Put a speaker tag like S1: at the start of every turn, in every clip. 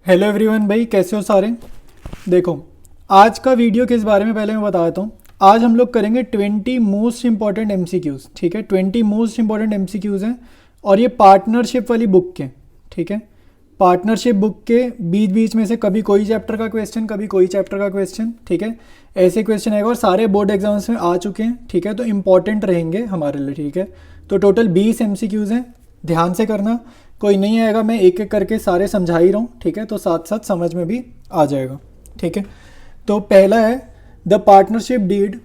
S1: Hello everyone भाई, कैसे हो सारे। देखो, आज का वीडियो किस बारे में पहले मैं बता देता हूँ। आज हम लोग करेंगे 20 मोस्ट इंपॉर्टेंट एमसीक्यूज़। ठीक है, 20 मोस्ट इंपॉर्टेंट एमसीक्यूज़ हैं और ये पार्टनरशिप वाली बुक के। ठीक है, पार्टनरशिप बुक के बीच बीच में से कभी कोई चैप्टर का क्वेश्चन, कभी कोई चैप्टर का क्वेश्चन। ठीक है, ऐसे क्वेश्चन आएगा और सारे बोर्ड एग्जाम्स में आ चुके हैं। ठीक है, तो इंपॉर्टेंट रहेंगे हमारे लिए। ठीक है, तो टोटल 20 एमसीक्यूज़ हैं, ध्यान से करना। कोई नहीं आएगा, मैं एक एक करके सारे समझा ही रहा हूँ। ठीक है, तो साथ साथ समझ में भी आ जाएगा। ठीक है, तो पहला है the partnership deed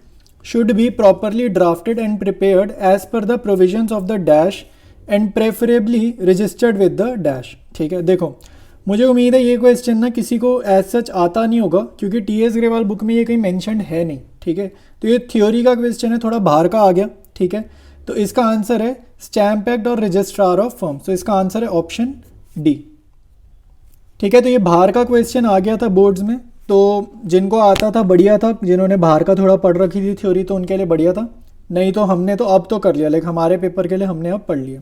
S1: should be properly drafted and prepared as per the provisions of the dash and preferably registered with the dash. ठीक है, देखो मुझे उम्मीद है ये क्वेश्चन ना किसी को एज सच आता नहीं होगा, क्योंकि टीएस ग्रेवाल बुक में ये कहीं मैंशनड है नहीं। ठीक है, तो ये थ्योरी का क्वेश्चन है, थोड़ा बाहर का आ गया। ठीक है, तो इसका आंसर है स्टैम्प एक्ट और रजिस्ट्रार ऑफ फर्म्स। तो इसका आंसर है ऑप्शन डी। ठीक है, तो ये बाहर का क्वेश्चन आ गया था बोर्ड्स में, तो जिनको आता था बढ़िया था, जिन्होंने बाहर का थोड़ा पढ़ रखी थी थ्योरी तो उनके लिए बढ़िया था, नहीं तो हमने तो अब तो कर लिया, लाइक हमारे पेपर के लिए हमने अब पढ़ लिया।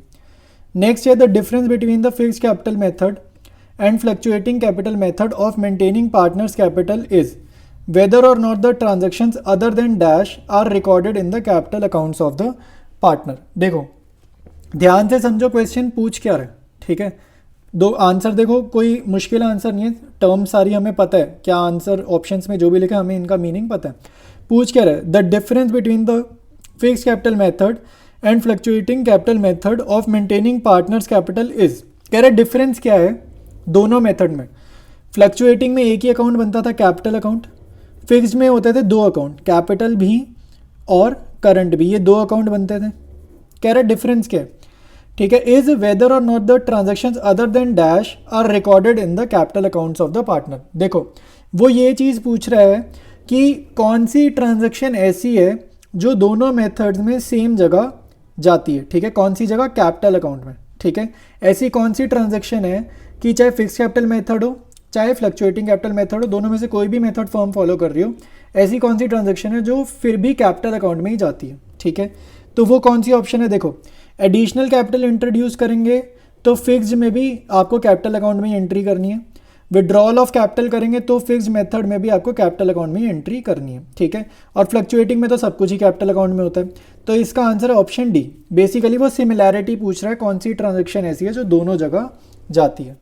S1: नेक्स्ट है the difference between the fixed capital method and fluctuating capital method of maintaining partners capital is whether or not the transactions other than dash are recorded in the capital accounts of the partner। देखो ध्यान से समझो question पूछ क्या रहा है। ठीक है, दो आंसर देखो, कोई मुश्किल आंसर नहीं है, टर्म सारी हमें पता है, क्या आंसर ऑप्शंस में जो भी लिखा है हमें इनका मीनिंग पता है। पूछ क्या रहा है, the difference between the fixed capital method and fluctuating capital method of maintaining partners capital is. कह रहा है डिफरेंस क्या है दोनों मेथड में। फ्लक्चुएटिंग में एक ही अकाउंट बनता था, कैपिटल अकाउंट। फिक्स्ड में होते थे दो अकाउंट, कैपिटल भी और करंट भी, ये दो अकाउंट बनते थे। कह रहा है डिफरेंस क्या है। ठीक है, इज वेदर और not the transactions other than dash are recorded in the capital accounts of the partner. देखो वो ये चीज़ पूछ रहा है कि कौन सी ट्रांजेक्शन ऐसी है जो दोनों मेथड्स में सेम जगह जाती है। ठीक है, कौन सी जगह, कैपिटल अकाउंट में। ठीक है, ऐसी कौन सी ट्रांजेक्शन है कि चाहे फिक्स कैपिटल मेथड हो चाहे फ्लक्चुएटिंग कैपिटल मेथड हो, दोनों में से कोई भी मेथड फर्म फॉलो कर रही हो, ऐसी कौन सी ट्रांजैक्शन है जो फिर भी कैपिटल अकाउंट में ही जाती है। ठीक है, तो वो कौन सी ऑप्शन है। देखो एडिशनल कैपिटल इंट्रोड्यूस करेंगे तो फिक्स्ड में भी आपको कैपिटल अकाउंट में ही एंट्री करनी है। विड्रॉल ऑफ कैपिटल करेंगे तो फिक्स्ड मेथड में भी आपको कैपिटल अकाउंट में ही एंट्री करनी है। ठीक है, और फ्लक्चुएटिंग में तो सब कुछ ही कैपिटल अकाउंट में होता है। तो इसका आंसर है ऑप्शन डी। बेसिकली वो सिमिलैरिटी पूछ रहा है, कौन सी ट्रांजेक्शन ऐसी है जो दोनों जगह जाती है।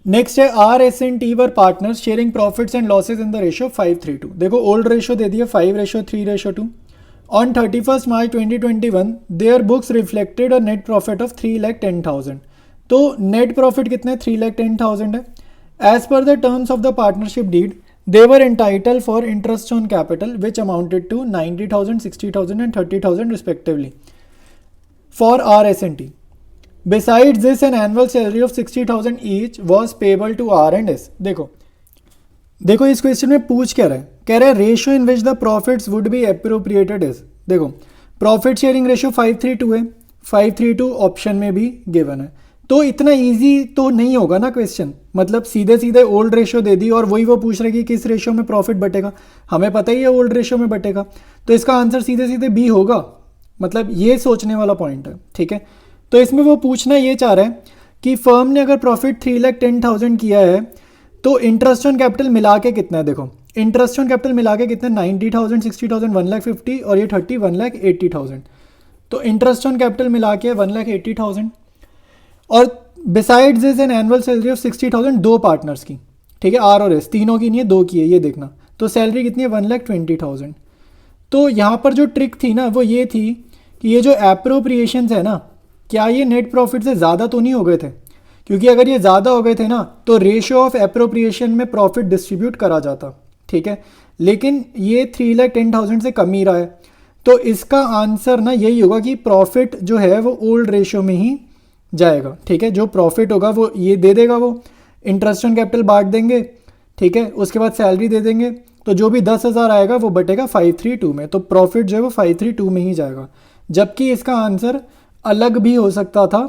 S1: नेक्स्ट है are S and T were partners sharing profits and losses in the ratio 5:3:2। देखो ओल्ड रेशियो दे दिया 5:3:2। On 31 March 2021 their books reflected a net profit of 3,10,000। तो नेट प्रॉफिट कितना है, 3,10,000 है। As per the terms of the partnership deed they were entitled for interest on capital which amounted to 90,000, 60,000 एंड 30,000 respectively for R S and T. Besides this, an annual salary of 60,000 each was payable to R and S। देखो इस question में पूछ क्या रहा है, कह रहा है ratio in which the profits would be appropriated is. देखो प्रॉफिट शेयरिंग रेशियो 5:3:2 है, 5:3:2 ऑप्शन में भी गिवन है, तो इतना इजी तो नहीं होगा ना क्वेश्चन। मतलब सीधे सीधे ओल्ड रेशियो दे दी और वही वो पूछ रहे कि किस रेशियो में प्रॉफिट बटेगा, हमें पता ही है ओल्ड रेशियो में बटेगा, तो इसका आंसर सीधे सीधे बी होगा। मतलब ये सोचने वाला पॉइंट है। ठीक है, तो इसमें वो पूछना ये चाह रहा है कि फर्म ने अगर प्रॉफिट 3,10,000 किया है तो इंटरेस्ट ऑन कैपिटल मिला के कितना है। देखो इंटरेस्ट ऑन कैपिटल मिला के कितना, 90,000, 60,000, 1,50,000 और ये 30, 1,80,000। तो इंटरेस्ट ऑन कैपिटल मिला के 1,80,000 और besides this an annual salary of 60,000 दो पार्टनर्स की। ठीक है, आर और एस तीनों की नहीं है, दो की है, ये देखना। तो सैलरी कितनी है, 1,20,000। तो यहाँ पर जो ट्रिक थी ना वो ये थी कि ये जो एप्रोप्रिएशंस है ना, क्या ये नेट प्रॉफिट से ज़्यादा तो नहीं हो गए थे, क्योंकि अगर ये ज़्यादा हो गए थे ना तो रेशियो ऑफ एप्रोप्रिएशन में प्रॉफिट डिस्ट्रीब्यूट करा जाता। ठीक है, लेकिन ये 3,10,000 से कम ही रहा है, तो इसका आंसर ना यही होगा कि प्रॉफिट जो है वो ओल्ड रेशियो में ही जाएगा। ठीक है, जो प्रॉफिट होगा वो ये दे देगा, वो इंटरेस्ट ऑन कैपिटल बांट देंगे। ठीक है, उसके बाद सैलरी दे देंगे, तो जो भी 10,000 आएगा वो बटेगा 5:3:2 में, तो प्रॉफिट जो है वो 5:3:2 में ही जाएगा। जबकि इसका आंसर अलग भी हो सकता था,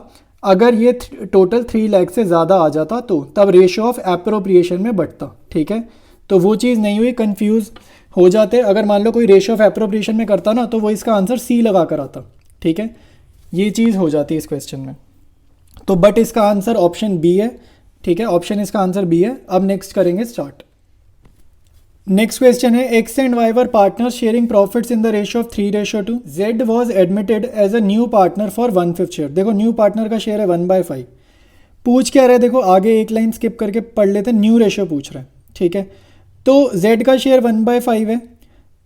S1: अगर ये टोटल 3 लाख से ज़्यादा आ जाता तो तब रेशियो ऑफ एप्रोप्रिएशन में बढ़ता। ठीक है, तो वो चीज़ नहीं हुई, कंफ्यूज हो जाते। अगर मान लो कोई रेशियो ऑफ एप्रोप्रिएशन में करता ना तो वो इसका आंसर सी लगा कर आता। ठीक है, ये चीज़ हो जाती है इस क्वेश्चन में। तो बट इसका आंसर ऑप्शन बी है, ठीक है, ऑप्शन इसका आंसर बी है। अब नेक्स्ट करेंगे स्टार्ट। नेक्स्ट क्वेश्चन है X and Y were partner sharing profits in the ratio of 3:2। Z was admitted as a new partner for 1/5 share. देखो न्यू पार्टनर का शेयर है 1/5। पूछ क्या रहा है, देखो आगे एक लाइन स्किप करके पढ़ लेते हैं, न्यू रेशियो पूछ रहा है, ठीक है। तो जेड का शेयर 1/5 है,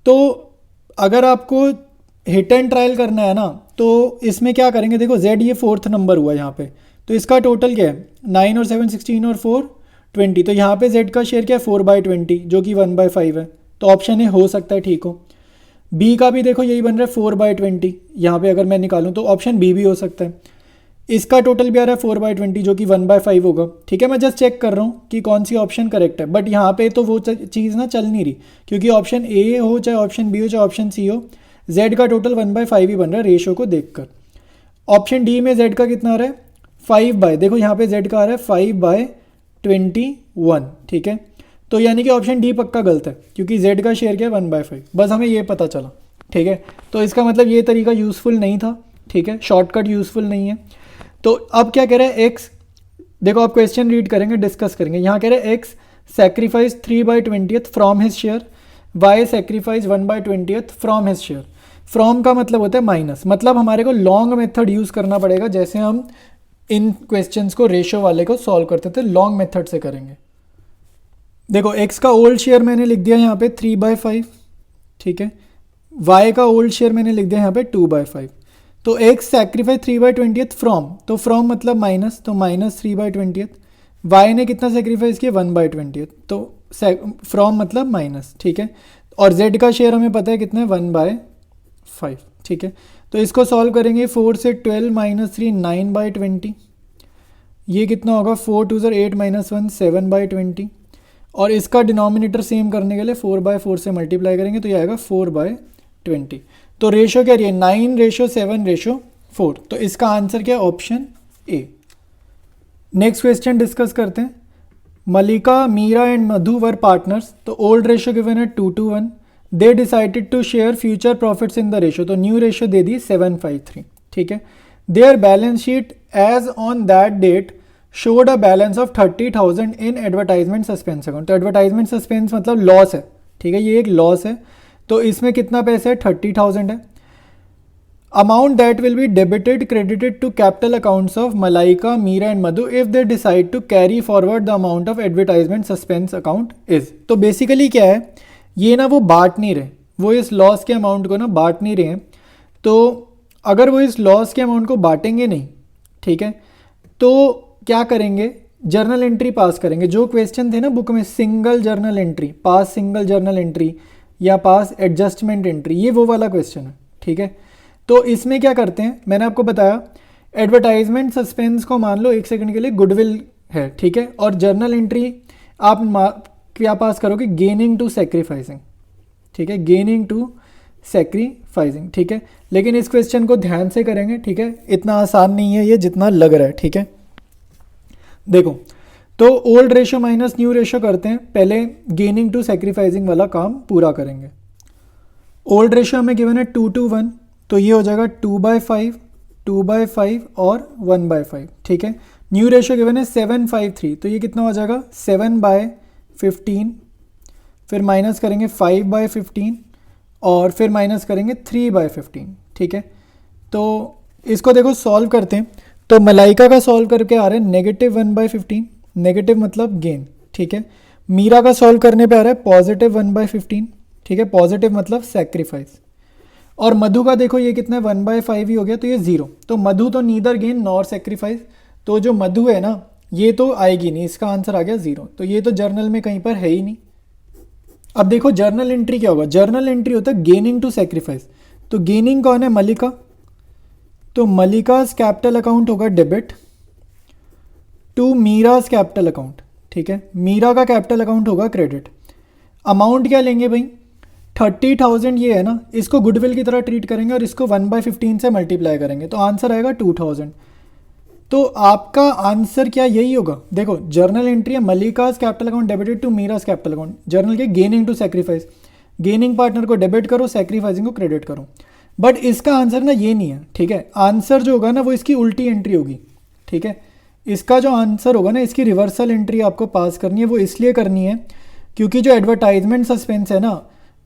S1: तो अगर आपको हिट एंड ट्रायल करना है ना, तो इसमें क्या करेंगे, देखो जेड ये 4th नंबर हुआ यहाँ पे, तो इसका टोटल क्या है 9 और 7 16 और 4 20। तो यहाँ पे जेड का शेयर क्या है 4/20 जो कि 1/5 है, तो ऑप्शन ए हो सकता है ठीक हो। बी का भी देखो यही बन रहा है 4/20, यहाँ पे अगर मैं निकालूँ तो ऑप्शन बी भी हो सकता है। इसका टोटल भी आ रहा है 4/20 जो कि 1/5 होगा, ठीक है। मैं जस्ट चेक कर रहा हूँ कि कौन सी ऑप्शन करेक्ट है, बट यहाँ पे तो वो चीज़ ना चल नहीं रही, क्योंकि ऑप्शन ए हो चाहे ऑप्शन बी हो चाहे ऑप्शन सी हो, जेड का टोटल 1/5 ही बन रहा है रेशियो को देखकर। ऑप्शन डी में जेड का कितना आ रहा है 5/, देखो यहाँ पे जेड का आ रहा है 5/21, ठीक है। तो यानी कि ऑप्शन डी पक्का गलत है, क्योंकि जेड का शेयर क्या है 1/5, बस हमें ये पता चला, ठीक है। तो इसका मतलब ये तरीका यूज़फुल नहीं था, ठीक है, शॉर्टकट यूज़फुल नहीं है। तो अब क्या कह रहा है एक्स, देखो आप क्वेश्चन रीड करेंगे, डिस्कस करेंगे। यहाँ कह रहे हैं X sacrifice 3/20 from his share, Y sacrifice 1/20 from his share. From का मतलब होता है माइनस, मतलब हमारे को लॉन्ग मेथड यूज़ करना पड़ेगा, जैसे हम इन क्वेश्चंस को रेशियो वाले को सॉल्व करते थे लॉन्ग मेथड से करेंगे। देखो एक्स का ओल्ड शेयर मैंने लिख दिया यहाँ पे 3/5, ठीक है। वाई का ओल्ड शेयर मैंने लिख दिया यहाँ पे 2/5। तो एक्स सेक्रीफाइस 3/20 फ्रॉम, तो फ्रॉम मतलब माइनस, तो -3/20। वाई ने कितना सेक्रीफाइस किया 1/20, तो फ्रॉम मतलब माइनस, ठीक है। और जेड का शेयर हमें पता है कितना है 1/5, ठीक है। तो इसको सॉल्व करेंगे, 4 से 12 - 3 9/20, ये कितना होगा 4 2 8 - 1 7/20। और इसका डिनोमिनेटर सेम करने के लिए 4/4 से मल्टीप्लाई करेंगे, तो ये आएगा 4/20। तो रेशो क्या रही है 9:7:4, तो इसका आंसर क्या है option A. Next question discuss करते हैं। Malika, Meera and Madhu were partners, तो ओल्ड रेशियो गिवन है 2:1। They decided to share future profits in the ratio, तो न्यू रेशियो दे दी 7:3, ठीक है। Their balance sheet as on that date showed a balance of 30,000 in advertisement suspense account. तो advertisement suspense मतलब loss है, ठीक है, ये एक लॉस है। तो इसमें कितना पैसा है 30,000 है। Amount that will be debited credited to capital accounts of Malaika, Meera and Madhu if they decide to carry forward the amount of advertisement suspense account is. तो बेसिकली क्या है, ये ना वो बांट नहीं रहे, वो इस लॉस के अमाउंट को ना बांट नहीं रहे हैं। तो अगर वो इस लॉस के अमाउंट को बांटेंगे नहीं, ठीक है, तो क्या करेंगे, जर्नल एंट्री पास करेंगे। जो क्वेश्चन थे ना बुक में, सिंगल जर्नल एंट्री, पास सिंगल जर्नल एंट्री या पास एडजस्टमेंट एंट्री, ये वो वाला क्वेश्चन है, ठीक है। तो इसमें क्या करते हैं, मैंने आपको बताया एडवर्टाइजमेंट सस्पेंस को मान लो एक सेकंड के लिए गुडविल है, ठीक है। और जर्नल एंट्री आप क्या पास करोगे, गेनिंग टू सेक्रीफाइसिंग, ठीक है, गेनिंग टू सेक्रीफाइसिंग, ठीक है। लेकिन इस क्वेश्चन को ध्यान से करेंगे, ठीक है, इतना आसान नहीं है ये जितना लग रहा है, ठीक है। देखो, तो old ratio minus new ratio करते हैं, पहले गेनिंग टू सेक्रीफाइसिंग वाला काम पूरा करेंगे। ओल्ड रेशियो हमें गिवन है 2:1, तो ये हो जाएगा 2/5, 2/5 और 1/5, ठीक है। न्यू रेशियो गिवन है 7/3, तो ये कितना हो जाएगा 7/15, फिर माइनस करेंगे 5/15 और फिर माइनस करेंगे 3/15, ठीक है। तो इसको देखो सॉल्व करते हैं, तो मलाइका का सॉल्व करके आ रहा है -1/15, नेगेटिव मतलब गेन, ठीक है। मीरा का सॉल्व करने पे आ रहा है +1/15, ठीक है, पॉजिटिव मतलब सेक्रीफाइस। और मधु का देखो ये कितना है 1/5 ही हो गया, तो ये 0। तो मधु तो नीदर गेन नॉर सेक्रीफाइस, तो जो मधु है ना ये तो आएगी नहीं, इसका आंसर आ गया 0। तो ये तो जर्नल में कहीं पर है ही नहीं। अब देखो जर्नल एंट्री क्या होगा, जर्नल एंट्री होता है गेनिंग टू सेक्रीफाइस। तो गेनिंग कौन है, मलिका, तो मलिकाज कैपिटल अकाउंट होगा debit to Meera's capital account, ठीक है। मीरा का कैपिटल अकाउंट होगा क्रेडिट। अमाउंट क्या लेंगे भाई 30,000 ये है ना, इसको गुडविल की तरह ट्रीट करेंगे और इसको 1/15 से मल्टीप्लाई करेंगे, तो आंसर आएगा 2,000। तो आपका आंसर क्या यही होगा। देखो जर्नल एंट्री है Malika's capital account debited to Meera's capital account, journal के gaining to sacrifice, gaining partner को डेबिट करो, सेक्रीफाइसिंग को क्रेडिट करो। बट इसका आंसर ना ये नहीं है, ठीक है। आंसर जो होगा ना वो इसकी उल्टी एंट्री होगी, ठीक है। इसका जो आंसर होगा ना, इसकी रिवर्सल एंट्री आपको पास करनी है। वो इसलिए करनी है क्योंकि जो एडवर्टाइजमेंट सस्पेंस है ना,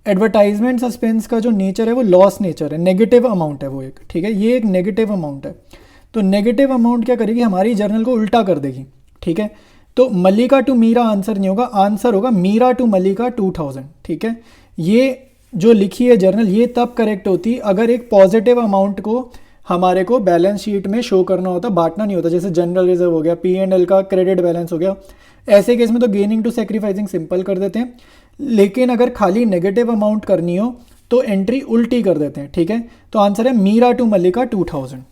S1: एडवर्टाइजमेंट सस्पेंस का जो नेचर है वो लॉस नेचर है, नेगेटिव अमाउंट है वो एक, ठीक है, ये एक नेगेटिव अमाउंट है। तो नेगेटिव अमाउंट क्या करेगी, हमारी जर्नल को उल्टा कर देगी, ठीक है। तो मल्लिका टू मीरा आंसर नहीं होगा, आंसर होगा मीरा टू मल्लिका 2000, ठीक है। ये जो लिखी है जर्नल, ये तब करेक्ट होती अगर एक पॉजिटिव अमाउंट को हमारे को बैलेंस शीट में शो करना होता, बांटना नहीं होता। जैसे जनरल रिजर्व हो गया, P&L का क्रेडिट बैलेंस हो गया, ऐसे केस में तो गेनिंग टू सेक्रीफाइसिंग सिंपल कर देते हैं। लेकिन अगर खाली नेगेटिव अमाउंट करनी हो तो एंट्री उल्टी कर देते हैं, ठीक है। तो आंसर है मीरा टू मल्लिका 2000।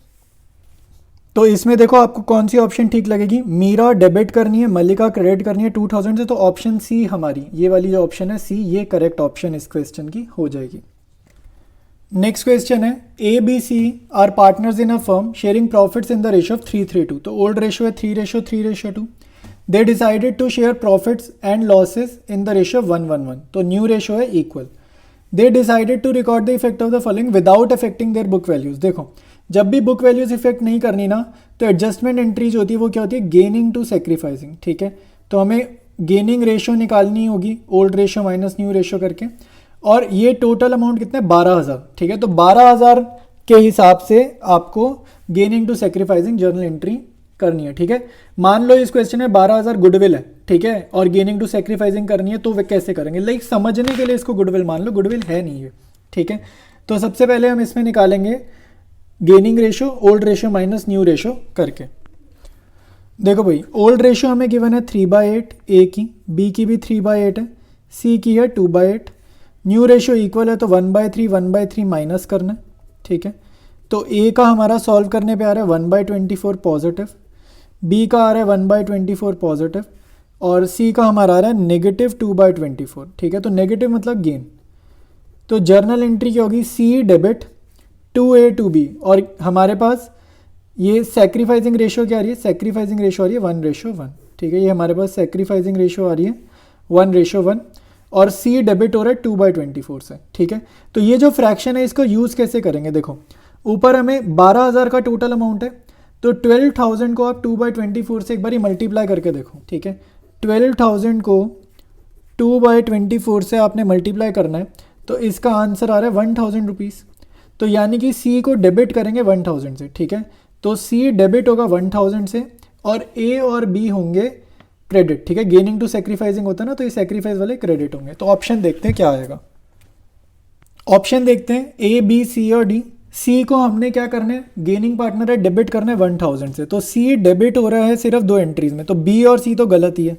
S1: तो इसमें देखो आपको कौन सी ऑप्शन ठीक लगेगी, मीरा डेबिट करनी है, मल्लिका क्रेडिट करनी है 2000 से, तो ऑप्शन सी हमारी ये वाली जो ऑप्शन है सी, ये करेक्ट ऑप्शन इस क्वेश्चन की हो जाएगी। नेक्स्ट क्वेश्चन है ABC are partners in a firm sharing profits in the ratio of 3:3:2। तो ओल्ड रेशियो है 3:3:2। They decided to share profits and losses in the ratio of 1:1:1। तो न्यू रेशियो है equal. They decided to record the effect of the following without affecting their book values. देखो जब भी book values effect नहीं करनी ना, तो adjustment entries होती है वो क्या होती है, गेनिंग टू सेक्रीफाइसिंग, ठीक है। तो हमें गेनिंग रेशियो निकालनी होगी, old ratio minus new ratio करके, और ये टोटल अमाउंट कितना है 12,000, ठीक है। तो 12,000 के हिसाब से आपको gaining to sacrificing journal entry करनी है, ठीक है। मान लो इस क्वेश्चन में 12,000 गुडविल है, ठीक है, और गेनिंग टू सेक्रीफाइसिंग करनी है, तो वे कैसे करेंगे, लाइक समझने के लिए इसको गुडविल मान लो, गुडविल है नहीं है, ठीक है। तो सबसे पहले हम इसमें निकालेंगे gaining ratio, old ratio minus new ratio करके। देखो भाई, ओल्ड रेशियो हमें गिवन है 3/8 ए की, बी की भी 3/8 है, सी की है 2/8। न्यू रेशियो इक्वल है तो 1/3 1/3 माइनस करना है, ठीक है। तो ए का हमारा सॉल्व करने पे आ रहा है 1/24 पॉजिटिव, बी का आ रहा है 1/24 पॉजिटिव, और सी का हमारा आ रहा है नेगेटिव 2/24, ठीक है। तो नेगेटिव मतलब गेन। तो जर्नल एंट्री क्या होगी, सी डेबिट 2A 2B, और हमारे पास ये सेक्रीफाइसिंग रेशियो क्या आ रही है, सेक्रीफाइसिंग रेशियो आ रही है 1:1, ठीक है। ये हमारे पास सेक्रीफाइसिंग रेशियो आ रही है 1:1, और C डेबिट हो रहा है 2/24 से, ठीक है। तो ये जो फ्रैक्शन है इसको यूज़ कैसे करेंगे, देखो ऊपर हमें 12,000 का टोटल अमाउंट है, तो 12,000 को आप 2/24 से एक बार मल्टीप्लाई करके देखो, ठीक है। 12,000 को 2/24 से आपने मल्टीप्लाई करना है, तो इसका आंसर आ रहा है 1,000 रुपीज़। तो यानी कि C को डेबिट करेंगे 1,000 से, ठीक है। तो C डेबिट होगा 1,000 से, और A और B होंगे क्रेडिट, ठीक है। गेनिंग टू सेक्रीफाइसिंग होता है ना, तो ये सेक्रीफाइस वाले क्रेडिट होंगे। तो ऑप्शन देखते हैं क्या आएगा। ऑप्शन देखते हैं A, B, C और D। C को हमने क्या करना है, गेनिंग पार्टनर है, डेबिट करना है 1,000 से, तो C डेबिट हो रहा है सिर्फ 2 एंट्रीज में, तो B और C तो गलत ही है,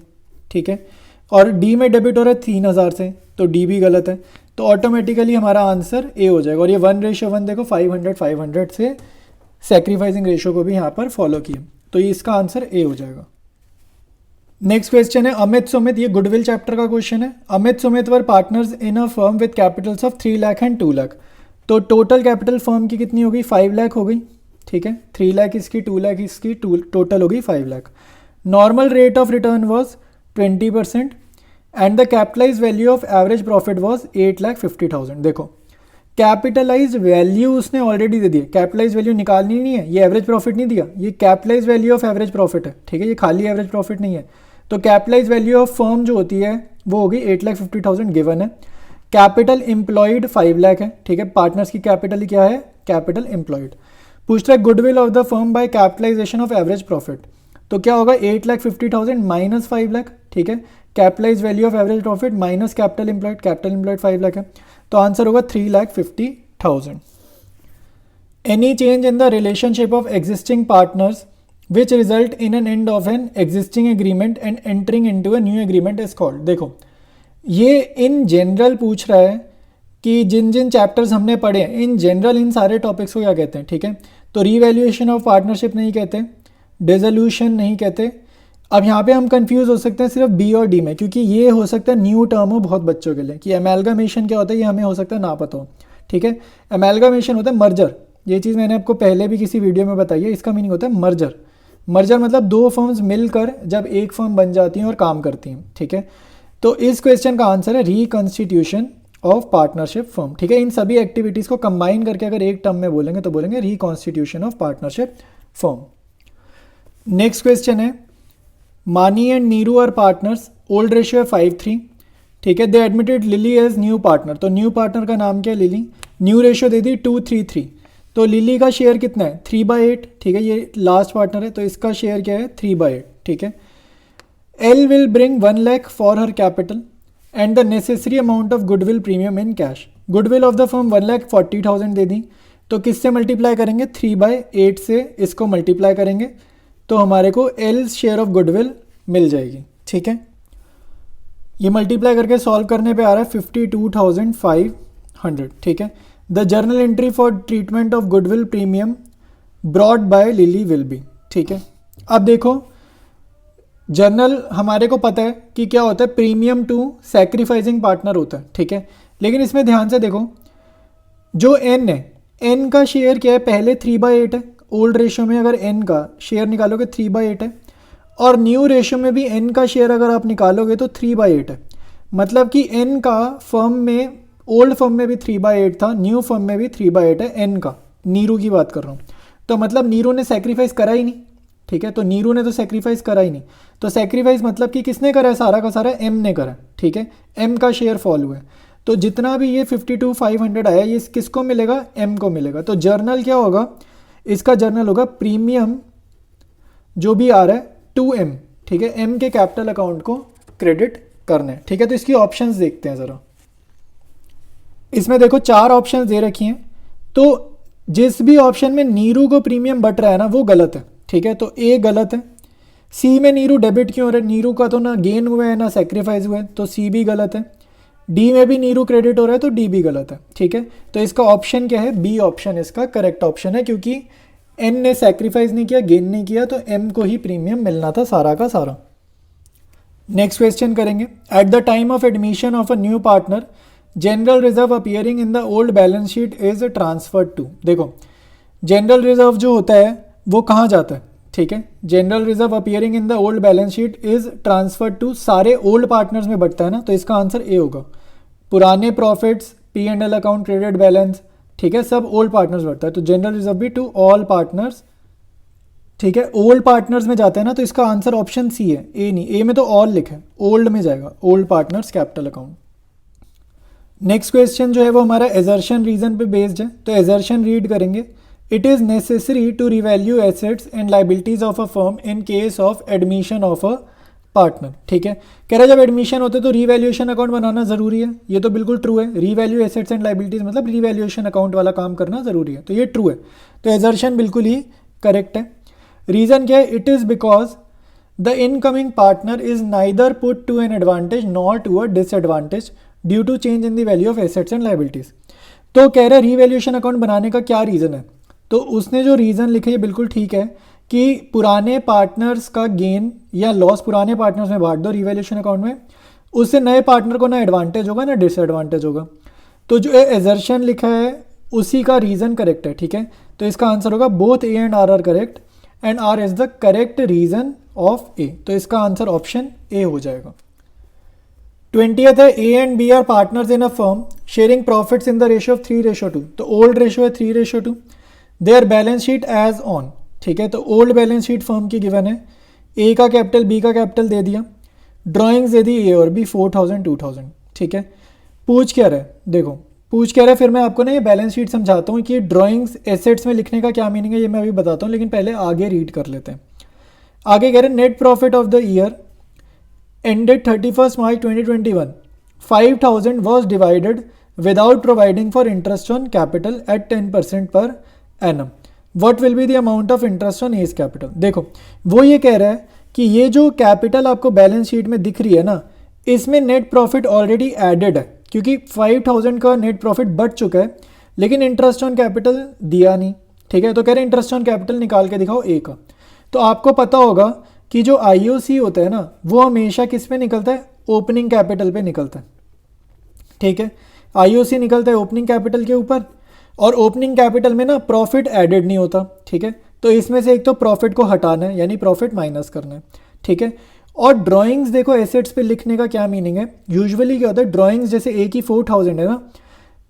S1: ठीक है। और D में डेबिट हो रहा है 3,000 से, तो D भी गलत है। तो ऑटोमेटिकली हमारा आंसर A हो जाएगा। और ये 1:1 देखो 500 से सेक्रीफाइसिंग रेशियो को भी यहाँ पर फॉलो किया, तो ये इसका आंसर A हो जाएगा। नेक्स्ट क्वेश्चन है अमित सुमित, ये गुडविल चैप्टर का क्वेश्चन है। अमित सुमित वर partners in a firm with Capitals of 3 lakh and 2 lakh. तो टोटल कैपिटल फर्म की कितनी हो गई, 5 लाख हो गई, ठीक है। 3 लाख इसकी, 2 लाख इसकी, टोटल हो गई 5 lakh. Normal rate of return was 20% and the capitalise value of average profit was 8,50,000। देखो कैपिटलाइज वैल्यू उसने ऑलरेडी दे दी है, कैपिटलाइज वैल्यू निकालनी नहीं है, ये एवरेज प्रॉफिट नहीं दिया, ये capitalise value of average profit है, ठीक है, ये खाली एवरेज प्रॉफिट नहीं है। तो कैपिटलाइज वैल्यू ऑफ फर्म जो होती है वो होगी 8,50,000 गिवन है। कैपिटल एम्प्लॉयड 5 लाख है, ठीक है। पार्टनर्स की कैपिटल ही क्या है, कैपिटल एम्प्लॉयड। पूछता है goodwill of the firm by capitalisation of average profit, तो क्या होगा 8,50,000 माइनस 5 लाख, ठीक है। Capitalise value of average profit minus capital employed 5 lakh है, तो आंसर होगा 3,50,000। Any change in the relationship of existing partners which result in an end of an existing agreement and entering into a new agreement is called. देखो ये in general पूछ रहा है कि जिन जिन chapters हमने पढ़े हैं इन जनरल इन सारे टॉपिक्स को क्या कहते हैं, ठीक है। तो रीवैल्यूएशन ऑफ पार्टनरशिप नहीं कहते, डिसोल्यूशन नहीं कहते। अब यहाँ पे हम कंफ्यूज हो सकते हैं सिर्फ बी और डी में, क्योंकि ये हो सकता है न्यू टर्म हो बहुत बच्चों के लिए कि एमैल्गमेशन क्या होता है, ये हमें हो सकता है ना पता हो, ठीक है। एमैल्गमेशन होता है मर्जर, ये चीज़ मैंने आपको पहले भी किसी वीडियो में बताई है, इसका मीनिंग होता है मर्जर। मर्जर मतलब 2 फर्म्स मिलकर जब एक फर्म बन जाती हैं और काम करती हैं, ठीक है। तो इस क्वेश्चन का आंसर है रिकॉन्स्टिट्यूशन ऑफ पार्टनरशिप फर्म, ठीक है। इन सभी एक्टिविटीज़ को कंबाइन करके अगर एक टर्म में बोलेंगे तो बोलेंगे reconstitution of partnership firm. Next question है, Mani and Neeru are partners, old ratio है 5:3, ठीक है। They admitted Lily as new partner, तो न्यू पार्टनर का नाम क्या है, लिली। न्यू रेशियो दे दी 2:3:3, तो लिली का शेयर कितना है 3/8, ठीक है। ये लास्ट पार्टनर है तो इसका शेयर क्या है 3/8, ठीक है। L will bring 1 lakh for her capital and the necessary amount of goodwill premium in cash. Goodwill of the firm 1,40,000 दे दी, तो किससे मल्टीप्लाई करेंगे 3/8 से इसको मल्टीप्लाई करेंगे तो हमारे को एल शेयर ऑफ गुडविल मिल जाएगी, ठीक है। ये मल्टीप्लाई करके सॉल्व करने पे आ रहा है 52,500, ठीक है। The journal entry for treatment of goodwill premium brought by lily will be, ठीक है। अब देखो जर्नल हमारे को पता है कि क्या होता है, प्रीमियम टू सैक्रिफाइसिंग पार्टनर होता है, ठीक है। लेकिन इसमें ध्यान से देखो जो एन है, एन का शेयर क्या है, पहले 3/8 है। ओल्ड रेशियो में अगर एन का शेयर निकालोगे 3/8 है, और न्यू रेशियो में भी एन का शेयर अगर आप निकालोगे तो 3/8 है। मतलब कि एन का फर्म में, ओल्ड फर्म में भी 3/8 था, न्यू फर्म में भी 3/8 है एन का। नीरू की बात कर रहा हूँ, तो मतलब नीरू ने सेक्रीफाइस करा ही नहीं, ठीक है। तो नीरू ने तो सेक्रीफाइस करा ही नहीं, तो सेक्रीफाइस मतलब कि किसने करा है, सारा का सारा एम ने करा है, ठीक है। एम का शेयर फॉल हुआ है, तो जितना भी ये 52,500 आया ये किसको मिलेगा, एम को मिलेगा। तो जर्नल क्या होगा, इसका जर्नल होगा प्रीमियम जो भी आ रहा है 2M, ठीक है। एम के कैपिटल अकाउंट को क्रेडिट करना है, ठीक है। तो इसकी ऑप्शंस देखते हैं ज़रा। इसमें देखो 4 ऑप्शंस दे रखी हैं, तो जिस भी ऑप्शन में नीरू को प्रीमियम बट रहा है ना वो गलत है, ठीक है। तो ए गलत है। सी में नीरू डेबिट क्यों हो रहा है, नीरू का तो ना गेन हुआ है ना सेक्रीफाइस हुआ है, तो सी भी गलत है। डी में भी नीरू क्रेडिट हो रहा है तो डी भी गलत है, ठीक है। तो इसका ऑप्शन क्या है, बी ऑप्शन इसका करेक्ट ऑप्शन है, क्योंकि एन ने सैक्रिफाइस नहीं किया, गेन नहीं किया, तो एम को ही प्रीमियम मिलना था सारा का सारा। नेक्स्ट क्वेश्चन करेंगे, at the time of admission of a new partner general reserve appearing in the old balance sheet is transferred to. देखो जनरल रिजर्व जो होता है वो कहाँ जाता है, ठीक है। General reserve appearing in the old balance sheet is transferred to, सारे ओल्ड पार्टनर्स में बटता है ना, तो इसका आंसर ए होगा। पुराने profits, P&L account, credit balance, ठीक है, सब ओल्ड पार्टनर्स बढ़ता है, तो जनरल रिजर्व भी टू ऑल पार्टनर्स, ठीक है। ओल्ड पार्टनर्स में जाता है ना, तो इसका आंसर ऑप्शन सी है, ए नहीं। ए में तो ऑल लिखा है, ओल्ड में जाएगा, old partners capital account. Next question जो है वो हमारा एजर्शन रीजन पे बेस्ड है, तो एजर्शन रीड करेंगे, it is necessary to revalue assets and liabilities of a firm in case of admission of a partner, ठीक है। कह रहा है जब एडमिशन होते तो रीवैल्यूएशन अकाउंट बनाना जरूरी है, ये तो बिल्कुल ट्रू है। रीवैल्यू एसेट्स एंड लाइबिलिटीज मतलब रीवैल्यूएशन अकाउंट वाला काम करना जरूरी है, तो ये ट्रू है, तो एजर्शन बिल्कुल ही करेक्ट है। रीजन क्या है, it is because the incoming partner is neither put to an advantage nor to a disadvantage due to change in the value of assets and liabilities. तो कह रहा है रीवैल्यूएशन अकाउंट बनाने का क्या रीज़न है, तो उसने जो रीज़न लिखे ये बिल्कुल ठीक है कि पुराने पार्टनर्स का गेन या लॉस पुराने पार्टनर्स में बांट दो रिवैल्यूएशन अकाउंट में, उससे नए पार्टनर को ना एडवांटेज होगा ना डिसएडवांटेज होगा। तो जो एजर्शन लिखा है उसी का रीज़न करेक्ट है, ठीक है। तो इसका आंसर होगा both A and R correct and R is the correct reason of A, तो इसका आंसर ऑप्शन ए हो जाएगा। 20th है, A and B are partners in a firm sharing profits in the ratio of 3:2, तो old ratio है 3:2, their balance sheet as on, ठीक है। तो ओल्ड बैलेंस शीट फर्म की गिवन है, ए का कैपिटल बी का कैपिटल दे दिया, ड्राइंग्स दे दी ए और बी 4,000 2,000, ठीक है। पूछ क्या रहा है, देखो पूछ क्या रहा है, फिर मैं आपको ना ये बैलेंस शीट समझाता हूँ कि ड्राइंग्स एसेट्स में लिखने का क्या मीनिंग है, ये मैं अभी बताता हूँ, लेकिन पहले आगे रीड कर लेते हैं। आगे कह रहे हैं net profit of the year ended 31st March 2021, 5,000 was divided without providing for interest on capital at 10% per annum. What will be the amount of interest on A's capital? देखो वो ये कह रहा है कि ये जो कैपिटल आपको बैलेंस शीट में दिख रही है ना, इसमें नेट प्रॉफिट ऑलरेडी एडेड है, क्योंकि 5,000 का नेट प्रॉफिट बढ़ चुका है, लेकिन इंटरेस्ट ऑन कैपिटल दिया नहीं, ठीक है। तो कह रहे हैं इंटरेस्ट ऑन कैपिटल निकाल के दिखाओ ए का। तो आपको पता होगा कि जो IOC होता है ना वो हमेशा किस पे निकलता है, ओपनिंग कैपिटल पे निकलता है, ठीक है। IOC निकलता है ओपनिंग कैपिटल के ऊपर, और ओपनिंग कैपिटल में ना प्रॉफिट एडेड नहीं होता, ठीक है। तो इसमें से एक तो प्रॉफिट को हटाना है, यानी प्रॉफिट माइनस करना है, ठीक है। और ड्राइंग्स देखो एसेट्स पे लिखने का क्या मीनिंग है, यूजुअली क्या होता है, ड्राइंग्स जैसे ए की 4,000 है ना,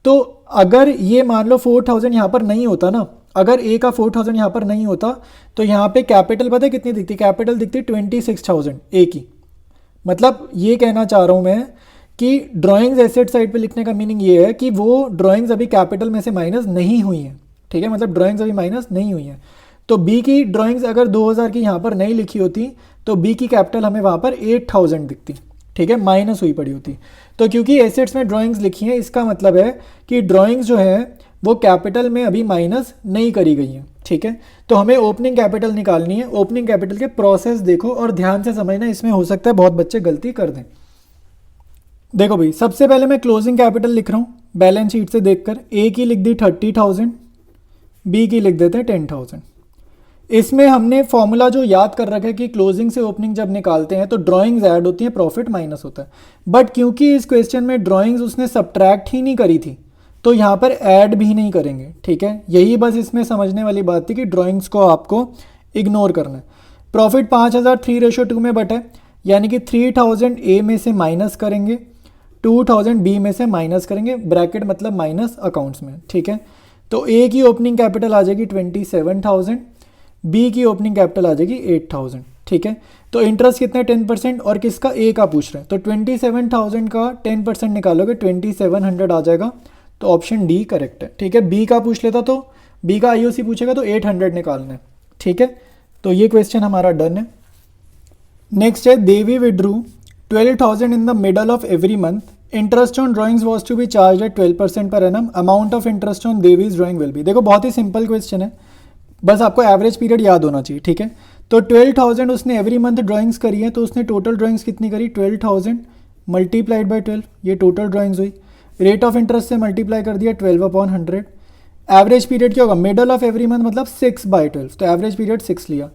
S1: तो अगर ये मान लो 4,000 यहाँ पर नहीं होता ना अगर ए का 4000 यहाँ पर नहीं होता तो यहाँ पे कैपिटल पता है कितनी दिखती, कैपिटल दिखती 26,000 ए की। मतलब ये कहना चाह रहा हूँ मैं कि ड्राइंग्स एसेट साइड पे लिखने का मीनिंग ये है कि वो ड्राइंग्स अभी कैपिटल में से माइनस नहीं हुई हैं, ठीक है, मतलब ड्राइंग्स अभी माइनस नहीं हुई हैं। तो बी की ड्राइंग्स अगर 2000 की यहाँ पर नहीं लिखी होती तो बी की कैपिटल हमें वहाँ पर 8000 दिखती, ठीक है, माइनस हुई पड़ी होती। तो क्योंकि एसेट्स में ड्राइंग्स लिखी हैं इसका मतलब है कि ड्राइंग्स जो है वो कैपिटल में अभी माइनस नहीं करी गई हैं, ठीक है। तो हमें ओपनिंग कैपिटल निकालनी है। ओपनिंग कैपिटल के प्रोसेस देखो और ध्यान से समझना, इसमें हो सकता है बहुत बच्चे गलती कर दें। देखो भाई, सबसे पहले मैं क्लोजिंग कैपिटल लिख रहा हूँ बैलेंस शीट से देखकर। ए की लिख दी 30,000, बी की लिख देते हैं 10,000। इसमें हमने फॉर्मूला जो याद कर रखा है कि क्लोजिंग से ओपनिंग जब निकालते हैं तो ड्राइंग्स ऐड होती हैं, प्रॉफिट माइनस होता है। बट क्योंकि इस क्वेश्चन में ड्राइंग्स उसने सब्ट्रैक्ट ही नहीं करी थी तो यहाँ पर ऐड भी नहीं करेंगे, ठीक है। यही बस इसमें समझने वाली बात थी कि ड्राइंग्स को आपको इग्नोर करना है। प्रॉफिट 5000 3:2 में बटा है, यानी कि 3000 ए में से माइनस करेंगे, 2000 बी में से माइनस करेंगे, ब्रैकेट मतलब माइनस अकाउंट्स में, ठीक है। तो ए की ओपनिंग कैपिटल आ जाएगी 27,000, बी की ओपनिंग कैपिटल आ जाएगी 8,000, ठीक है। तो इंटरेस्ट कितना है 10% और किसका, ए का पूछ रहे हैं। तो 27,000 का 10% निकालोगे 2700 आ जाएगा। तो ऑप्शन डी करेक्ट है, ठीक है। बी का पूछ लेता तो बी का आईओसी पूछेगा तो 800 निकालना है, ठीक है। तो ये क्वेश्चन हमारा डन है। नेक्स्ट है, Devi withdrew 12,000 in the middle of every month, interest on drawings was to be charged at 12% per annum, amount of interest on Devi's drawing will be. देखो बहुत ही सिंपल क्वेश्चन है, बस आपको एवरेज पीरियड याद होना चाहिए, ठीक है। तो 12,000 उसने एवरी मंथ ड्राइंग्स करी है, तो उसने टोटल ड्राइंग्स कितनी करी, 12,000 मल्टीप्लाइड बाई 12, ये टोटल ड्राइंग्स हुई। रेट ऑफ इंटरेस्ट से मल्टीप्लाई कर दिया 12/100। एवरेज पीरियड क्या होगा, मिडल ऑफ एवरी मंथ मतलब 6/12, तो एवरेज पीरियड 6 लिया।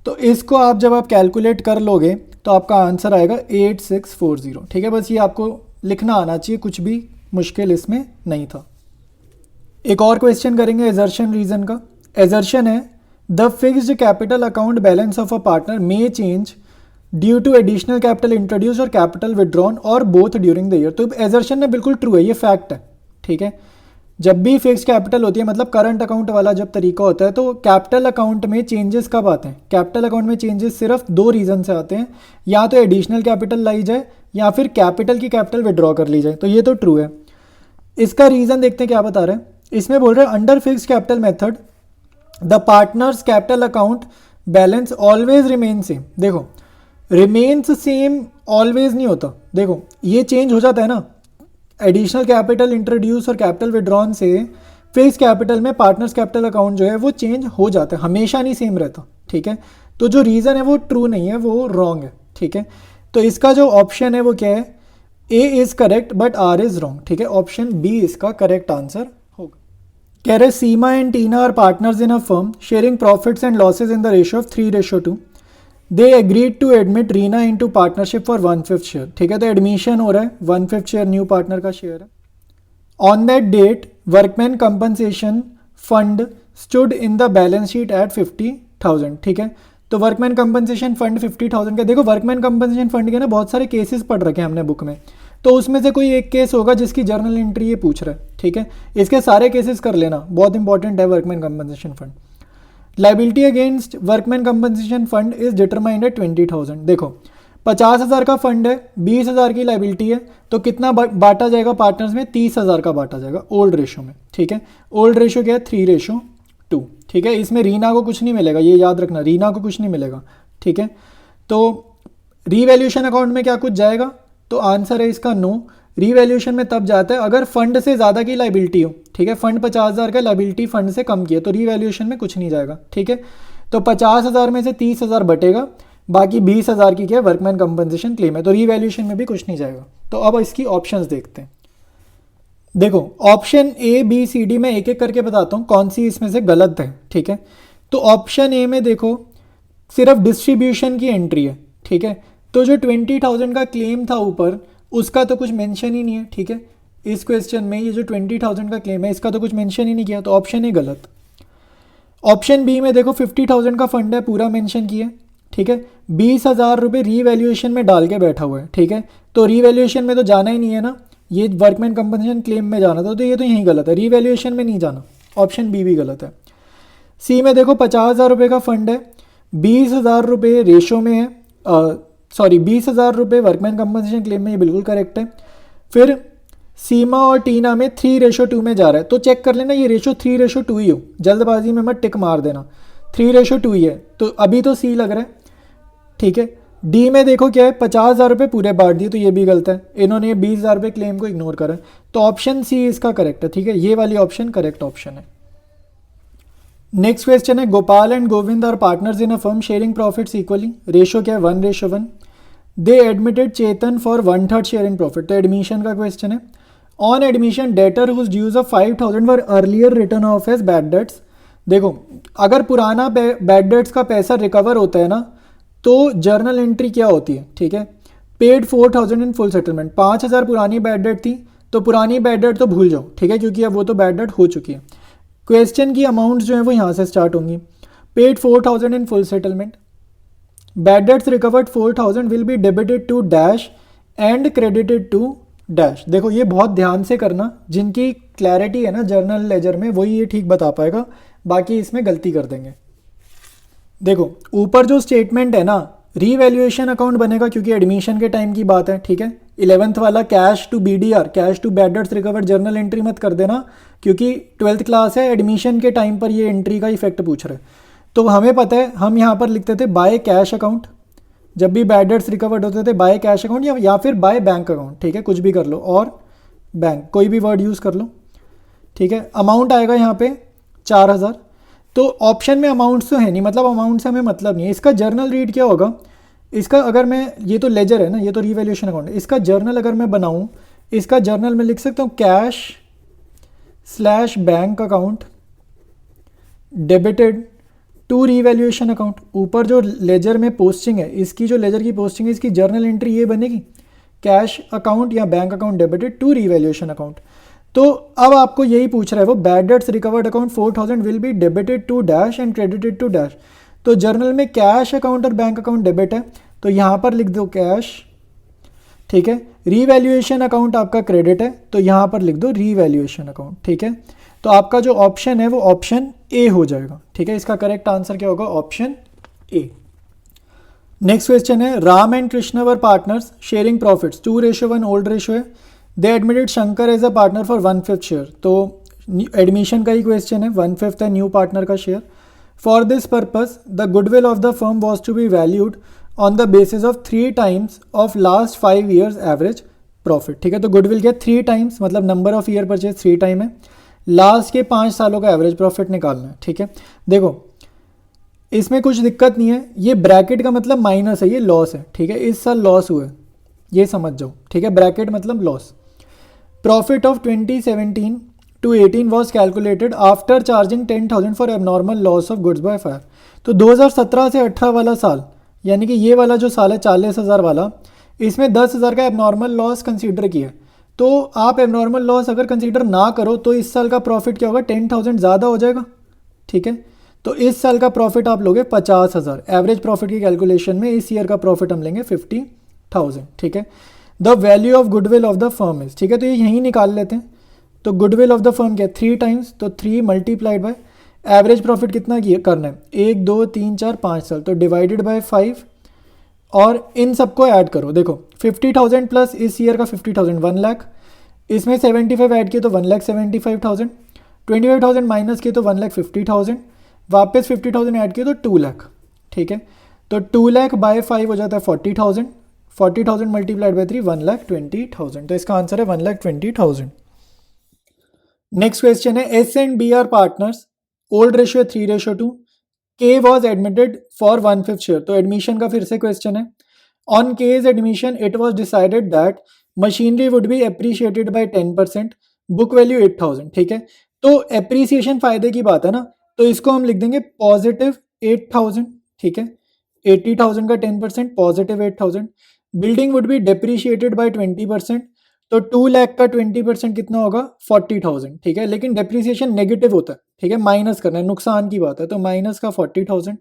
S1: तो इसको आप जब आप कैलकुलेट कर लोगे तो आपका आंसर आएगा 8640, ठीक है। बस ये आपको लिखना आना चाहिए, कुछ भी मुश्किल इसमें नहीं था। एक और क्वेश्चन करेंगे एजर्शन रीजन का। एजर्शन है, the fixed capital account balance of a partner may change due to additional capital introduce और कैपिटल विड्रॉन और बोथ ड्यूरिंग द ईयर। तो एजर्शन में बिल्कुल ट्रू है, ये फैक्ट है, ठीक है। जब भी फिक्स्ड कैपिटल होती है मतलब करंट अकाउंट वाला जब तरीका होता है तो कैपिटल अकाउंट में चेंजेस कब आते हैं, कैपिटल अकाउंट में चेंजेस सिर्फ 2 रीज़न से आते हैं, या तो एडिशनल कैपिटल लाई जाए या फिर कैपिटल की कैपिटल विड्रॉ कर ली जाए। तो ये तो ट्रू है। इसका रीज़न देखते हैं क्या बता रहे हैं। इसमें बोल रहे हैं under fixed capital method the partners capital account balance always remain same. देखो रिमेन्स सेम ऑलवेज नहीं होता, देखो ये चेंज हो जाता है ना, एडिशनल कैपिटल इंट्रोड्यूस और कैपिटल विड्रॉन से फिक्स कैपिटल में पार्टनर्स कैपिटल अकाउंट जो है वो चेंज हो जाता है, हमेशा नहीं सेम रहता, ठीक है। तो जो रीज़न है वो ट्रू नहीं है, वो रॉन्ग है, ठीक है। तो इसका जो ऑप्शन है वो क्या है, A is correct but R is wrong, ठीक है। ऑप्शन बी इसका करेक्ट आंसर होगा। कह रहे Seema and Tina are partners in a firm sharing profits and losses in the ratio of 3:2। They agreed to admit Reena into partnership for 1/5 share, ठीक है। तो admission हो रहा है, 1/5 शेयर न्यू पार्टनर का शेयर है। On that date workman compensation fund stood in the balance sheet at 50,000, ठीक है। तो वर्कमैन कंपनसेशन फंड 50,000 का, देखो वर्कमैन कंपनसेशन फंड के ना बहुत सारे केसेस पढ़ रखे हैं हमने बुक में, तो उसमें से कोई एक केस होगा जिसकी जर्नल एंट्री ये पूछ रहा है, ठीक है। इसके सारे केसेस कर लेना, बहुत इंपॉर्टेंट है workman compensation fund. Liability against workman compensation fund is determined at 20,000। देखो 50,000 का फंड है, 20,000 की लाइबिलिटी है, तो कितना बांटा जाएगा पार्टनर्स में, 30,000 का बांटा जाएगा ओल्ड रेशो में, ठीक है। ओल्ड रेशो क्या है, 3:2, ठीक है। इसमें रीना को कुछ नहीं मिलेगा, ये याद रखना, रीना को कुछ नहीं मिलेगा, ठीक है। तो रीवैल्यूएशन अकाउंट में क्या कुछ जाएगा, तो आंसर है इसका नो। रीवैल्यूएशन में तब जाता है अगर फंड से ज़्यादा की लाइबिलिटी हो, ठीक है। फंड 50,000 का, लाइबिलिटी फंड से कम की है, तो रीवैल्यूएशन में कुछ नहीं जाएगा, ठीक है। तो 50,000 में से 30,000 बटेगा, बाकी 20,000 की क्या वर्कमैन कंपनसेशन क्लेम है, तो रीवैल्यूएशन में भी कुछ नहीं जाएगा। तो अब इसकी ऑप्शंस देखते हैं। देखो option A B C D में एक एक करके बताता हूँ कौन सी इसमें से गलत है, ठीक है। तो ऑप्शन ए में देखो सिर्फ डिस्ट्रीब्यूशन की एंट्री है, ठीक है। तो जो 20,000 का क्लेम था ऊपर उसका तो कुछ मेंशन ही नहीं है, ठीक है। इस क्वेश्चन में ये जो 20,000 का क्लेम है इसका तो कुछ मेंशन ही नहीं किया, तो ऑप्शन ए गलत। ऑप्शन बी में देखो 50,000 का फंड है, पूरा मेंशन किया, ठीक है। 20,000 रुपये रीवैल्यूएशन में डाल के बैठा हुआ है, ठीक है। तो रीवैल्यूएशन में तो जाना ही नहीं है ना, ये वर्कमैन कंपनसेशन क्लेम में जाना था, तो ये तो यहीं गलत है, रीवैल्यूएशन में नहीं जाना, ऑप्शन बी भी गलत है। सी में देखो 50,000 रुपये का फंड है, 20,000 रुपये रेशो में है, सॉरी 20,000 रुपये वर्कमैन कंपनसेशन क्लेम में, ये बिल्कुल करेक्ट है। फिर सीमा और टीना में 3:2 में जा रहा है, तो चेक कर लेना ये रेशो 3:2 ही हो, जल्दबाजी में मत टिक मार देना, 3:2 ही है, तो अभी तो सी लग रहा है, ठीक है। डी में देखो क्या है, 50,000 रुपये पूरे बांट दिए, तो ये भी गलत है, इन्होंने ये 20,000 रुपये क्लेम को इग्नोर करा है, तो ऑप्शन सी इसका करेक्ट है, ठीक है, ये वाली ऑप्शन करेक्ट ऑप्शन है। नेक्स्ट क्वेश्चन है, Gopal and Govind are partners in a firm sharing profits equally, ratio क्या है 1:1, they admitted Chetan for 1/3 sharing profit, तो एडमिशन का क्वेश्चन है। On admission debtor whose dues of 5,000 were earlier written off as bad debts, देखो अगर पुराना bad debts का पैसा रिकवर होता है ना, तो जर्नल एंट्री क्या होती है, ठीक है, पेड 4,000 इन फुल सेटलमेंट, 5,000 पुरानी बैड डेट थी, तो पुरानी बैड डेट तो भूल जाओ, ठीक है, क्योंकि अब वो तो बैड डेट हो चुकी है। क्वेश्चन की अमाउंट्स जो है वो यहाँ से स्टार्ट होंगी, paid 4,000 in full settlement, bad debts recovered 4,000 will be debited to dash and credited to dash. देखो ये बहुत ध्यान से करना, जिनकी क्लैरिटी है ना जर्नल लेजर में वही ये ठीक बता पाएगा, बाकी इसमें गलती कर देंगे। देखो ऊपर जो स्टेटमेंट है ना, रीवैल्यूएशन अकाउंट बनेगा क्योंकि एडमिशन के टाइम की बात है, ठीक है। 11th वाला cash to BDR, cash to bad debts recovered journal entry मत कर देना, क्योंकि 12th क्लास है, एडमिशन के टाइम पर ये एंट्री का इफेक्ट पूछ रहे हैं। तो हमें पता है, हम यहाँ पर लिखते थे बाय कैश अकाउंट, जब भी बैड डेट्स रिकवर्ड होते थे बाय कैश अकाउंट या फिर बाय बैंक अकाउंट, ठीक है, कुछ भी कर लो, और बैंक कोई भी वर्ड यूज़ कर लो, ठीक है। अमाउंट आएगा यहाँ पे 4,000, तो ऑप्शन में अमाउंट्स तो है नहीं, मतलब अमाउंट से हमें मतलब नहीं है। इसका जर्नल रीड क्या होगा, इसका अगर मैं, ये तो लेजर है ना, ये तो रीवैल्यूएशन अकाउंट है, इसका जर्नल अगर मैं बनाऊँ, इसका जर्नल में लिख सकता हूँ cash slash bank account debited to revaluation account. ऊपर जो लेजर में पोस्टिंग है, इसकी जो लेजर की पोस्टिंग है, इसकी जर्नल एंट्री ये बनेगी कैश अकाउंट या bank account debited to revaluation account. तो अब आपको यही पूछ रहा है वो, bad debts recovered account 4,000 will be debited to dash and credited to dash. तो जर्नल में कैश अकाउंट और बैंक अकाउंट डेबिट है, तो यहाँ पर लिख दो कैश, ठीक है। रीवैल्यूएशन अकाउंट आपका क्रेडिट है, तो यहाँ पर लिख दो रीवैल्यूएशन अकाउंट, ठीक है। तो आपका जो ऑप्शन है वो ऑप्शन ए हो जाएगा, ठीक है। इसका करेक्ट आंसर क्या होगा, ऑप्शन ए। नेक्स्ट क्वेश्चन है, Ram and Krishna were partners sharing profits 2:1 old ratio है, they admitted Shankar as a partner for 1/5 share. तो एडमिशन का ही क्वेश्चन है, 1/5 है न्यू पार्टनर का share. For this purpose the goodwill of the firm was to be valued on the basis of 3 times of last 5 years average profit, ठीक है। तो goodwill क्या 3 टाइम्स, मतलब number of year purchase 3 time है, last के 5 सालों का average profit निकालना है, ठीक है। देखो इसमें कुछ दिक्कत नहीं है, ये ब्रैकेट का मतलब माइनस है, ये लॉस है, ठीक है, इस साल लॉस हुआ है, ये समझ जाओ, ठीक है, ब्रैकेट मतलब loss. Profit of 2017 to 18 was calculated after charging 10,000 for abnormal loss of goods by fire. तो 2017 से 18 वाला साल, यानी कि ये वाला जो साल है 40,000 वाला, इसमें 10,000 का एबनॉर्मल लॉस कंसीडर किया। तो आप एबनॉर्मल लॉस अगर कंसीडर ना करो तो इस साल का प्रॉफिट क्या होगा, 10,000 ज़्यादा हो जाएगा, ठीक है। तो इस साल का प्रॉफिट आप लोगे 50,000, एवरेज प्रॉफिट की कैलकुलेशन में इस ईयर का प्रॉफिट हम लेंगे 50,000, ठीक है। The value of goodwill of the firm is, ठीक है, तो ये यहीं निकाल लेते हैं। तो गुडविल ऑफ द फर्म क्या है 3 टाइम्स, तो 3 मल्टीप्लाइड बाय एवरेज प्रॉफिट कितना करना है 1 2 3 4 5 साल, तो डिवाइडेड बाय 5 और इन सबको ऐड करो। देखो 50,000 प्लस इस ईयर का 50,000 1 लाख, इसमें 75 ऐड किए तो 1,75,000, 25,000 माइनस किए तो 1,50,000, वापस 50,000 ऐड किए तो 2 लाख, ठीक है। तो 2 लाख बाय 5 हो जाता है 40,000, 40,000 मल्टीप्लाइड बाय 3 1,20,000, तो इसका आंसर है 1,20,000। नेक्स्ट क्वेश्चन है, S and B are partners, old ratio 3:2, K was admitted for 1/5 share. तो एडमिशन का फिर से क्वेश्चन है, on K's admission it was decided that machinery would be appreciated by 10%, book value 8,000, ठीक है। तो एप्रिसिएशन फायदे की बात है ना, तो इसको हम लिख देंगे पॉजिटिव 8,000, ठीक है, 80,000 का 10% positive 8,000। Building would be depreciated by 20%, तो 2 लाख का 20% कितना होगा 40,000, ठीक है। लेकिन डेप्रिसिएशन नेगेटिव होता है, ठीक है, माइनस करना है, नुकसान की बात है, तो माइनस का 40,000।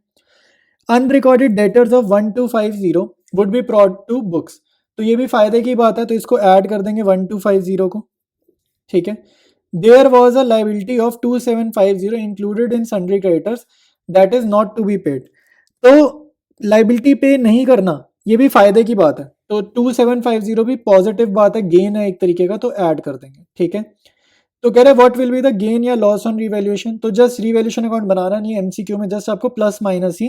S1: Unrecorded debtors of 1,250 would be brought to books, तो ये भी फायदे की बात है, तो इसको ऐड कर देंगे 1,250 को, ठीक है। There was a liability of 2750 included in sundry creditors that is not to be paid. तो लाइबिलिटी पे नहीं करना ये भी फायदे की बात है, तो 2750 भी पॉजिटिव बात है, गेन है एक तरीके का, तो ऐड कर देंगे। ठीक है, तो कह रहे हैं what will be the gain या लॉस ऑन रिवैल्यूएशन, तो जस्ट रिवैल्यूएशन अकाउंट बनाना नहीं है एमसीक्यू में, जस्ट आपको प्लस माइनस ही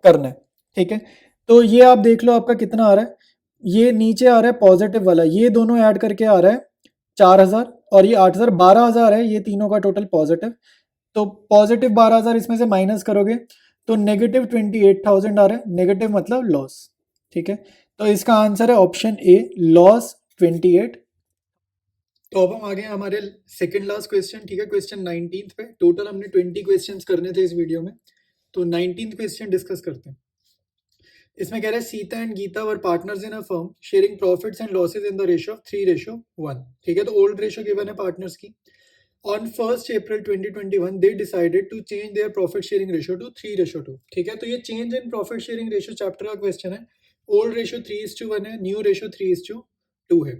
S1: करना है। ठीक है, तो ये आप देख लो आपका कितना आ रहा है, ये नीचे आ रहा है पॉजिटिव वाला, ये दोनों ऐड करके आ रहा है 4000 और ये 8000, 12000 है ये तीनों का टोटल पॉजिटिव। तो पॉजिटिव 12000 इसमें से माइनस करोगे तो नेगेटिव 28000 आ रहा है, नेगेटिव मतलब लॉस। ठीक है, तो इसका आंसर है ऑप्शन ए, लॉस 28। तो अब हम आ गए हमारे सेकंड लास्ट क्वेश्चन। ठीक है, क्वेश्चन 19 पे। टोटल हमने 20 क्वेश्चंस करने थे इस वीडियो में, तो 19th क्वेश्चन डिस्कस करते हैं। इसमें कह रहा है Sita and Gita were partners in a firm sharing profits and losses in the ratio of 3:1। ठीक है, तो ओल्ड रेशियो गिवन है पार्टनर्स की। On 1st April 2021 they decided to change their profit sharing ratio to 3:2। ठीक है, तो ये change in profit sharing ratio chapter का क्वेश्चन है। ओल्ड रेशियो 3:1 है, न्यू रेशियो 3:2 है।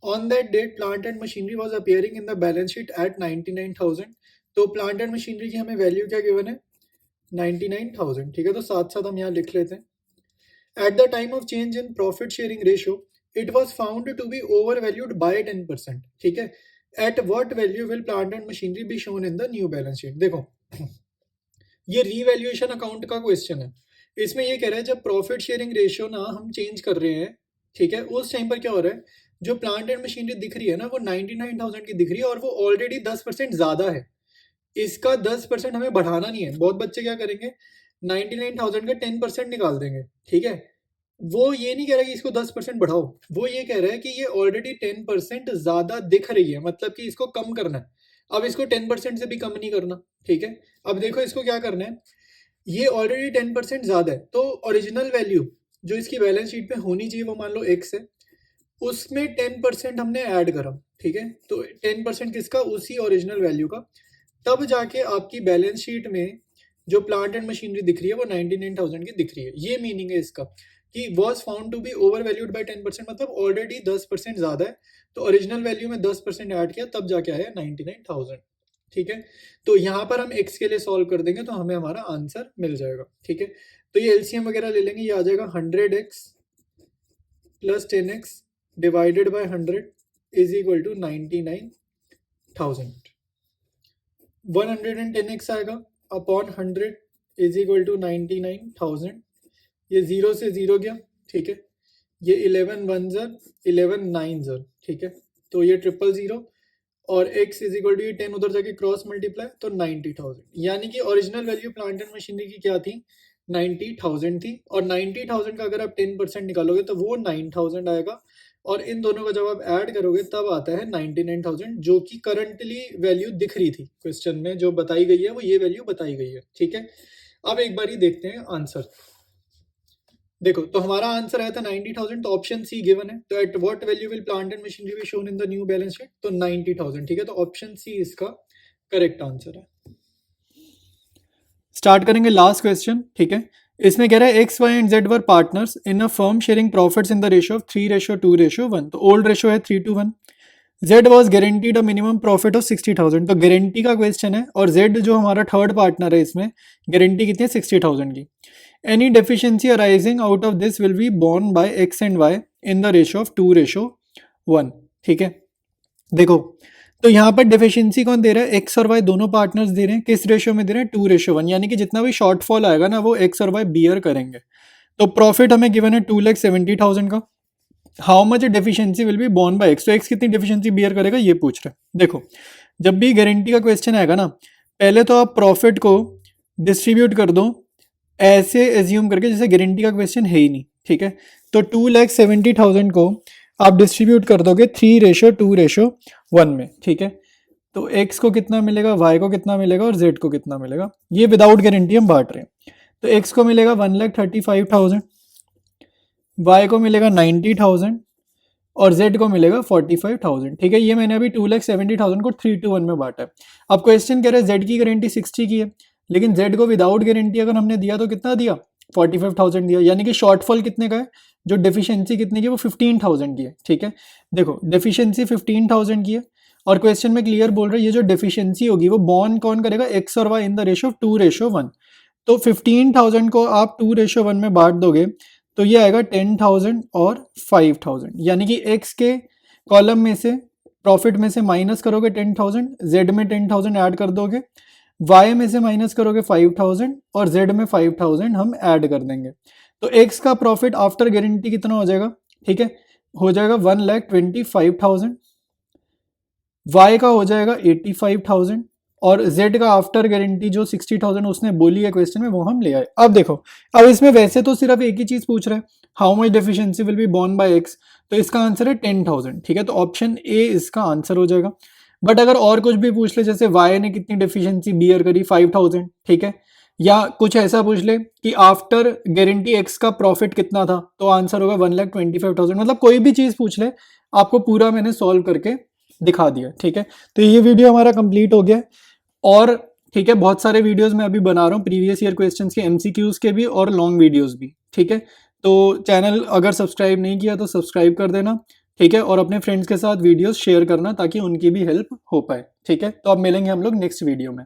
S1: On that date plant and machinery was appearing in the balance sheet at 99,000। तो plant and machinery की हमें वैल्यू क्या गिवन है, 99,000। ठीक है, तो साथ साथ हम यहाँ लिख लेते हैं। At the time of change in profit sharing ratio, it was found to be overvalued by 10%. ठीक है, at what value will plant and machinery be shown in the new balance sheet? देखो ये रीवैल्यूएशन अकाउंट का question है। इसमें ये कह रहा है जब प्रॉफिट शेयरिंग रेशियो ना हम चेंज कर रहे हैं, ठीक है, उस टाइम पर क्या हो रहा है, जो प्लांट एंड मशीनरी दिख रही है ना वो 99,000 की दिख रही है और वो ऑलरेडी 10% ज्यादा है। इसका 10% हमें बढ़ाना नहीं है। बहुत बच्चे क्या करेंगे, 99,000 का 10% निकाल देंगे। ठीक है, वो ये नहीं कह रहा कि इसको 10% बढ़ाओ, वो ये कह रहा है कि ये ऑलरेडी 10% ज्यादा दिख रही है, मतलब कि इसको कम करना है। अब इसको 10% से भी कम नहीं करना। ठीक है, अब देखो इसको क्या करना है, ये ऑलरेडी 10% ज्यादा है, तो ओरिजिनल वैल्यू जो इसकी बैलेंस शीट पे होनी चाहिए वो मान लो x है, उसमें 10% हमने ऐड करा। ठीक है, तो 10% किसका, उसी ओरिजिनल वैल्यू का। तब जाके आपकी बैलेंस शीट में जो प्लांट एंड मशीनरी दिख रही है वो 99,000 की दिख रही है। ये मीनिंग है इसका कि was found to be over valued by 10%, मतलब ऑलरेडी 10% ज्यादा है, तो ओरिजिनल वैल्यू में 10% ऐड किया तब जाके आया 99,000। ठीक है, तो यहाँ पर हम x के लिए सॉल्व कर देंगे तो हमें हमारा आंसर मिल जाएगा। ठीक है, तो ये एलसीएम वगैरह ले लेंगे, ये आ जाएगा 100x plus 10x divided by 100 is equal to 99,000। 110x आएगा अपॉन 100 इज इक्वल टू 99,000। ये 0 से 0 गया। ठीक है, ये 11 1 ज़र 11 9 ज़र। ठीक है, तो ये 000 और x इज इक्वल टू 10 उधर जाके क्रॉस मल्टीप्लाई तो 90,000। यानी कि original value plant and machinery की क्या थी, 90,000 थी, और 90,000 का अगर आप 10% निकालोगे तो वो 9,000 आएगा, और इन दोनों का जब आप ऐड करोगे तब आता है 99,000, जो कि करंटली वैल्यू दिख रही थी क्वेश्चन में जो बताई गई है, वो ये वैल्यू बताई गई है। ठीक है, अब एक बार ही देखते हैं आंसर। देखो, तो हमारा आंसर आया था 90,000, तो ऑप्शन सी गिवन है। तो at what value will plant and machinery be shown in the new balance sheet, तो 90,000। ठीक है, तो ऑप्शन सी इसका करेक्ट आंसर है। स्टार्ट करेंगे लास्ट क्वेश्चन। ठीक है, इसमें कह रहा है X Y and Z were partners in a firm sharing profits in the ratio of 3:2:1। तो ओल्ड रेशियो है 3:1। Z was guaranteed a minimum profit of 60,000, तो गारंटी का क्वेश्चन है, और जेड जो हमारा थर्ड पार्टनर है इसमें गारंटी कितनी है, 60,000 की। Any deficiency arising out of this will be borne by X and Y in the ratio of 2:1। ठीक है, देखो तो यहाँ पर डेफिशिएंसी कौन दे रहा है, एक्स और वाई दोनों पार्टनर्स दे रहे हैं। किस रेशियो में दे रहे हैं, 2:1, यानी कि जितना भी शॉर्टफॉल आएगा ना वो एक्स और वाई बियर करेंगे। तो प्रॉफिट हमें गिवन है 2,70,000 का। How much deficiency will be borne by X, तो एक्स कितनी डेफिशिएंसी बियर करेगा ये पूछ रहे हैं। देखो, जब भी गारंटी का क्वेश्चन आएगा ना, पहले तो आप प्रॉफिट को डिस्ट्रीब्यूट कर दो ऐसे एज्यूम करके जैसे गारंटी का क्वेश्चन है ही नहीं। ठीक है, तो 2,70,000 को आप डिस्ट्रीब्यूट कर दोगे 3:2:1 में। ठीक है, तो x को कितना मिलेगा, y को कितना मिलेगा और z को कितना मिलेगा, ये विदाउट गारंटी हम बांट रहे हैं। तो x को मिलेगा 1,35,000, y को मिलेगा 90,000 और z को मिलेगा 45,000। ठीक है, ये मैंने अभी 2,70,000 को 3:1 में बांटा है। अब क्वेश्चन कह रहा है z की गारंटी 60 की है, लेकिन z को विदाउट गारंटी अगर हमने दिया तो कितना दिया, 45,000 दिया, यानी कि शॉर्टफॉल कितने का है, जो डेफिशिएंसी कितने की है वो 15,000 की है। ठीक है, देखो डेफिशिएंसी 15,000 की है और क्वेश्चन में क्लियर बोल रहा है ये जो डिफिशियंसी होगी वो बॉर्न कौन करेगा, एक्स और Y in the ratio of 2:1। तो 15,000 को आप 2:1 में बांट दोगे तो ये आएगा 10,000 और 5,000, यानी कि एक्स के कॉलम में से प्रॉफिट में से माइनस करोगे 10,000, जेड में 10,000 ऐड कर दोगे, वाई में से माइनस करोगे 5,000 और जेड में 5,000 हम ऐड कर देंगे। तो एक्स का प्रॉफिट आफ्टर गारंटी कितना हो जाएगा, ठीक है, हो जाएगा 1,25,000, वाई का हो जाएगा 85,000 और जेड का आफ्टर गारंटी जो 60,000 उसने बोली है क्वेश्चन में वो हम ले आए। अब देखो, अब इसमें वैसे तो सिर्फ एक ही चीज पूछ रहा है, how much deficiency will be borne by X, तो इसका आंसर है 10,000, ठीक है, तो ऑप्शन ए इसका आंसर हो जाएगा। बट अगर और कुछ भी पूछ ले, जैसे वाई ने कितनी डेफिशिएंसी बियर करी 5,000, ठीक है, या कुछ ऐसा पूछ ले कि आफ्टर गारंटी एक्स का प्रॉफिट कितना था, तो आंसर होगा 1,25,000, मतलब कोई भी चीज पूछ ले आपको पूरा मैंने सॉल्व करके दिखा दिया, ठीक है। तो ये वीडियो हमारा कंप्लीट हो गया और ठीक है, बहुत सारे वीडियोस मैं अभी बना रहा हूँ प्रीवियस ईयर क्वेश्चंस के, एमसीक्यूज के भी और लॉन्ग वीडियोस भी, ठीक है। तो चैनल अगर सब्सक्राइब नहीं किया तो सब्सक्राइब कर देना, ठीक है, और अपने फ्रेंड्स के साथ वीडियोस शेयर करना ताकि उनकी भी हेल्प हो पाए, ठीक है। तो अब मिलेंगे हम लोग नेक्स्ट वीडियो में।